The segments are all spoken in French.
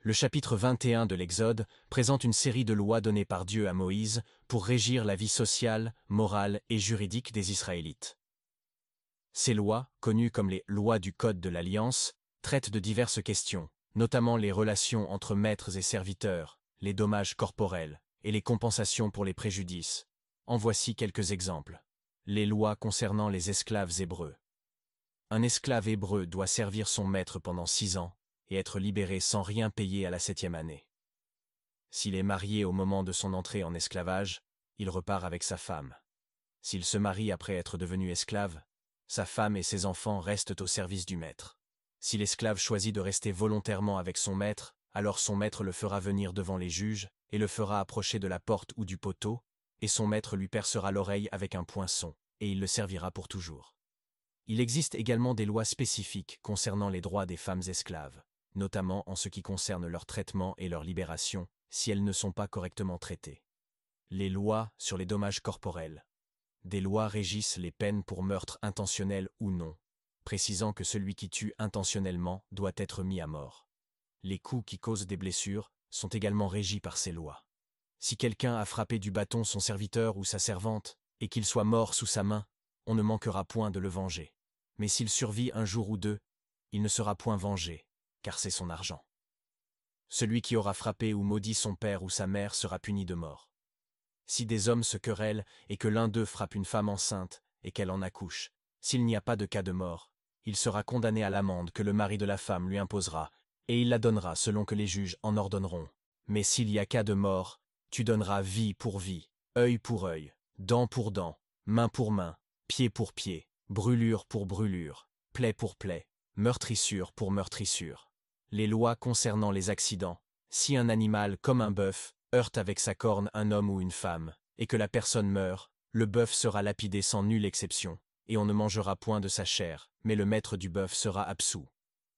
Le chapitre 21 de l'Exode présente une série de lois données par Dieu à Moïse pour régir la vie sociale, morale et juridique des Israélites. Ces lois, connues comme les lois du Code de l'Alliance, traitent de diverses questions, notamment les relations entre maîtres et serviteurs, les dommages corporels et les compensations pour les préjudices. En voici quelques exemples. Les lois concernant les esclaves hébreux. Un esclave hébreu doit servir son maître pendant 6 ans et être libéré sans rien payer à la 7e année. S'il est marié au moment de son entrée en esclavage, il repart avec sa femme. S'il se marie après être devenu esclave, sa femme et ses enfants restent au service du maître. Si l'esclave choisit de rester volontairement avec son maître, alors son maître le fera venir devant les juges et le fera approcher de la porte ou du poteau, et son maître lui percera l'oreille avec un poinçon, et il le servira pour toujours. Il existe également des lois spécifiques concernant les droits des femmes esclaves, notamment en ce qui concerne leur traitement et leur libération, si elles ne sont pas correctement traitées. Les lois sur les dommages corporels. Des lois régissent les peines pour meurtre intentionnel ou non, précisant que celui qui tue intentionnellement doit être mis à mort. Les coups qui causent des blessures sont également régis par ces lois. Si quelqu'un a frappé du bâton son serviteur ou sa servante, et qu'il soit mort sous sa main, on ne manquera point de le venger. Mais s'il survit un jour ou 2, il ne sera point vengé, car c'est son argent. Celui qui aura frappé ou maudit son père ou sa mère sera puni de mort. Si des hommes se querellent et que l'un d'eux frappe une femme enceinte et qu'elle en accouche, s'il n'y a pas de cas de mort, il sera condamné à l'amende que le mari de la femme lui imposera, et il la donnera selon que les juges en ordonneront. Mais s'il y a cas de mort, tu donneras vie pour vie, œil pour œil, dent pour dent, main pour main, pied pour pied, brûlure pour brûlure, plaie pour plaie, meurtrissure pour meurtrissure. Les lois concernant les accidents. Si un animal, comme un bœuf, heurte avec sa corne un homme ou une femme, et que la personne meurt, le bœuf sera lapidé sans nulle exception, et on ne mangera point de sa chair, mais le maître du bœuf sera absous.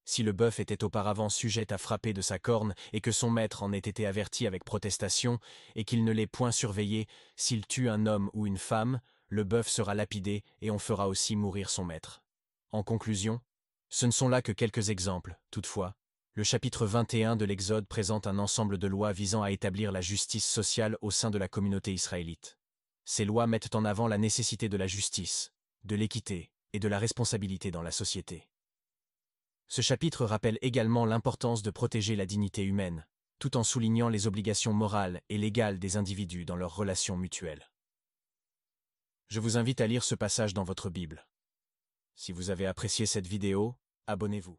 Si le bœuf était auparavant sujet à frapper de sa corne, et que son maître en ait été averti avec protestation, et qu'il ne l'ait point surveillé, s'il tue un homme ou une femme, le bœuf sera lapidé, et on fera aussi mourir son maître. En conclusion, ce ne sont là que quelques exemples, toutefois. Le chapitre 21 de l'Exode présente un ensemble de lois visant à établir la justice sociale au sein de la communauté israélite. Ces lois mettent en avant la nécessité de la justice, de l'équité et de la responsabilité dans la société. Ce chapitre rappelle également l'importance de protéger la dignité humaine, tout en soulignant les obligations morales et légales des individus dans leurs relations mutuelles. Je vous invite à lire ce passage dans votre Bible. Si vous avez apprécié cette vidéo, abonnez-vous.